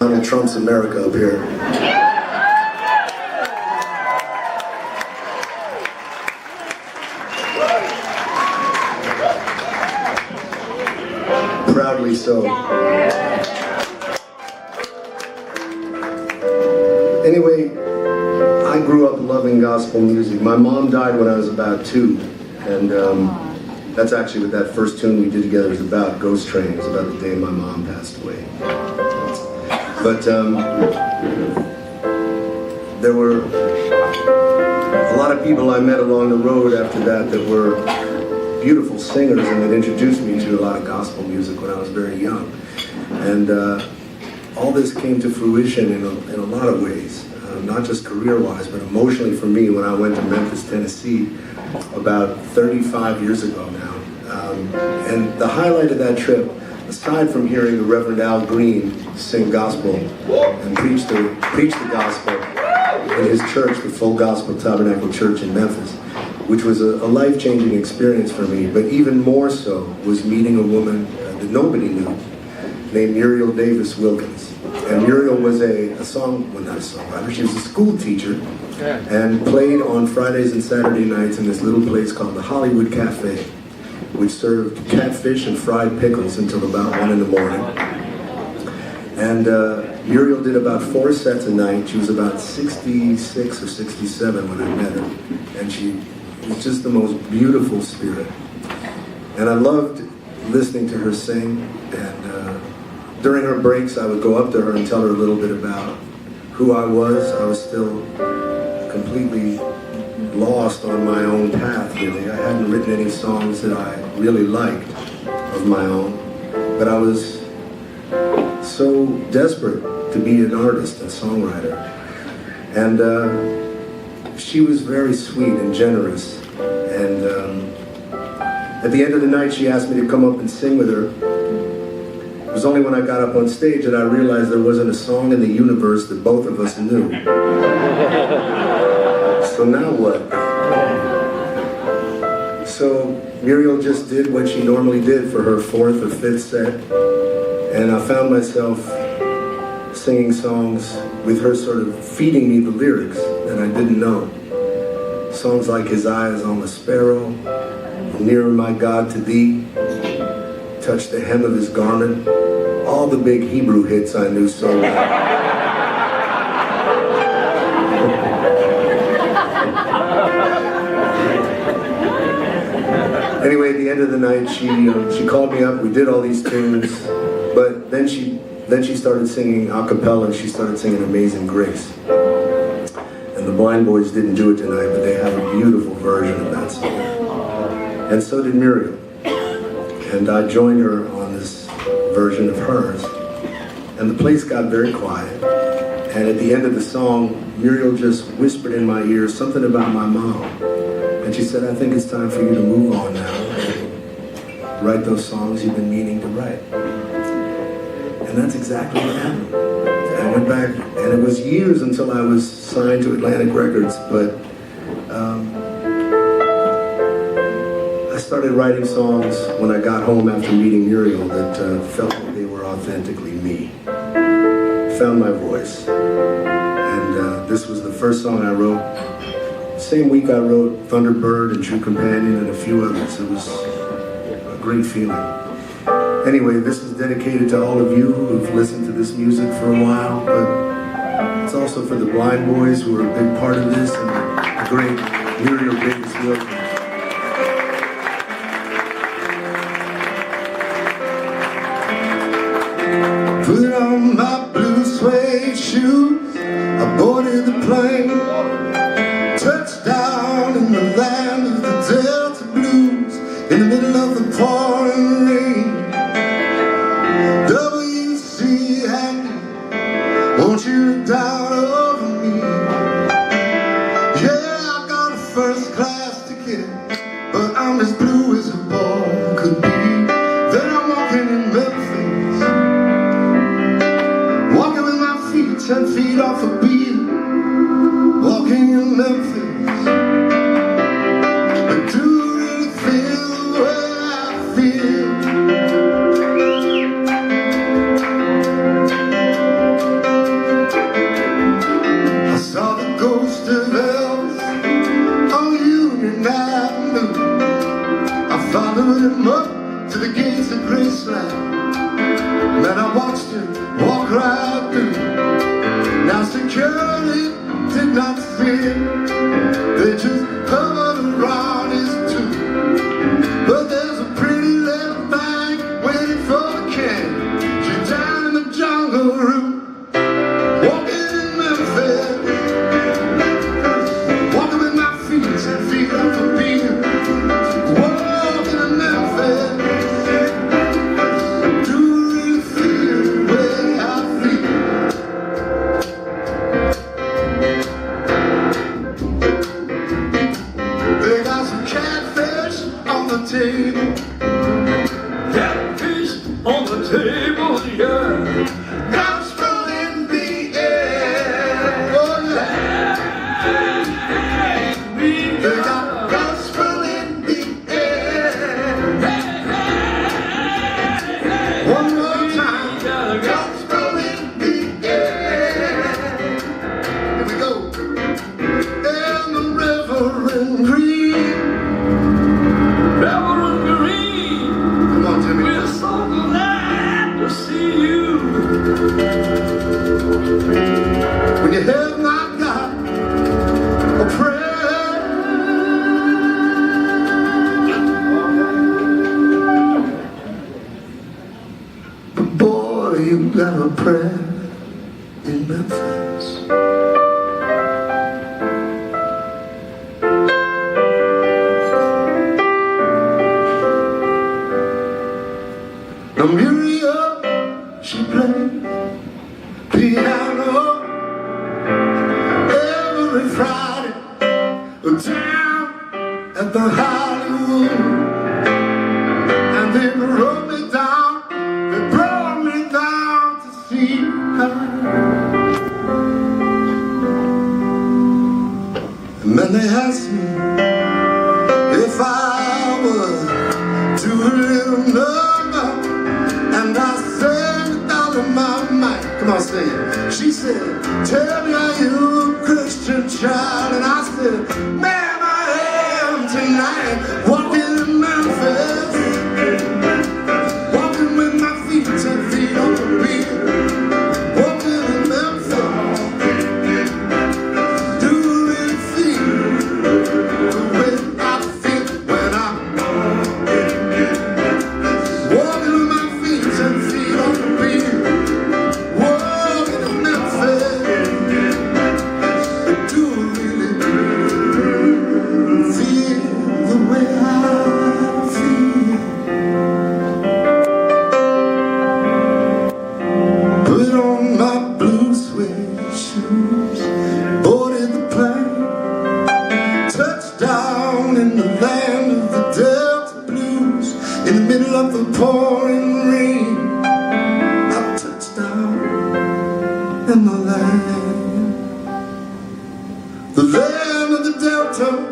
Donald Trump's America up here. Proudly so. Anyway, I grew up loving gospel music. My mom died when I was about 2, and that's actually what that first tune we did together was about, Ghost Train. It was about the day my mom passed away. But there were a lot of people I met along the road after that that were beautiful singers and that introduced me to a lot of gospel music when I was very young. And all this came to fruition in a lot of ways, not just career-wise, but emotionally for me when I went to Memphis, Tennessee, about 35 years ago now. And the highlight of that trip, aside from hearing the Reverend Al Green sing gospel and preach the gospel in his church, the Full Gospel Tabernacle Church in Memphis, which was a life-changing experience for me, but even more so was meeting a woman that nobody knew, named Muriel Davis Wilkins. And Muriel was not a songwriter, she was a school teacher and played on Fridays and Saturday nights in this little place called the Hollywood Cafe, which served catfish and fried pickles until about 1 in the morning. And Muriel did about 4 sets a night. She was about 66 or 67 when I met her. And she was just the most beautiful spirit. And I loved listening to her sing. And during her breaks, I would go up to her and tell her a little bit about who I was. I was still completely lost on my own path, really. I hadn't written any songs that I really liked of my own, but I was so desperate to be an artist and songwriter. And she was very sweet and generous. And at the end of the night, she asked me to come up and sing with her. It was only when I got up on stage that I realized there wasn't a song in the universe that both of us knew. So now what? So Muriel just did what she normally did for her 4th or 5th set, and I found myself singing songs with her sort of feeding me the lyrics that I didn't know. Songs like His Eyes on the Sparrow, Nearer My God to Thee, Touch the Hem of His Garment, all the big Hebrew hits I knew so well. Anyway, at the end of the night, she called me up. We did all these tunes, but then she started singing a cappella. She started singing Amazing Grace. And the Blind Boys didn't do it tonight, but they have a beautiful version of that song. And so did Muriel. And I joined her on this version of hers. And the place got very quiet. And at the end of the song, Muriel just whispered in my ear something about my mom. And she said, I think it's time for you to move on now and write those songs you've been meaning to write. And that's exactly what happened. I went back, and it was years until I was signed to Atlantic Records, but I started writing songs when I got home after meeting Muriel that felt like they were authentically me. Found my voice. And this was the first song I wrote. Same week I wrote Thunderbird and True Companion and a few others. It was a great feeling. Anyway, this is dedicated to all of you who've listened to this music for a while, but it's also for the Blind Boys who are a big part of this, and the great Muriel Davis Wilkins. Put on my blue suede shoes, I boarded the plane. Touchdown in the land of the Delta Blues, in the middle of the pouring rain. WC Handy, won't you look down over me? Yeah, I got a first class ticket, but I'm as blue as a boy could be. Then I'm walking in Memphis, walking with my feet 10 feet off a beat, walking in Memphis. crowd through. Now security did not see it. They just hovered around his tube. But there's a pretty little thing waiting for the king. She's down in the jungle room, walking in Memphis, walking with my feet 10 feet off the beat. Walking in Memphis, do you feel the way I feel? They got some catfish on the table. Catfish on the table, yeah. Gospel in the air. Oh yeah. They got gospel in the air. One more time. Gospel in the air. Here we go. And the Reverend Green. Reverend Green, Come on, Jimmy. we're so glad to see you. When you have not got a prayer, but boy, you got a prayer in Memphis. Now Miriam, she played piano every Friday down at the Hollywood. And they wrote me down, they brought me down to see her. And then they asked me if I would do a little number. And I sang out of my mind. Come on, sing it. She said, tell me, are you a Christian child? And I said, man, I am tonight. Walking in Memphis, walking with my feet 10 feet on the beat. Walking in Memphis, do it feel the way I feel when I'm walking with my feet 10 feet on the beat. Walking in Memphis, do really feel the way I feel. Put on my blue suede shoes, boarded the plane, touched down in the land of the Delta Blues. In the middle of the pouring rain, I touched down in the land of the Delta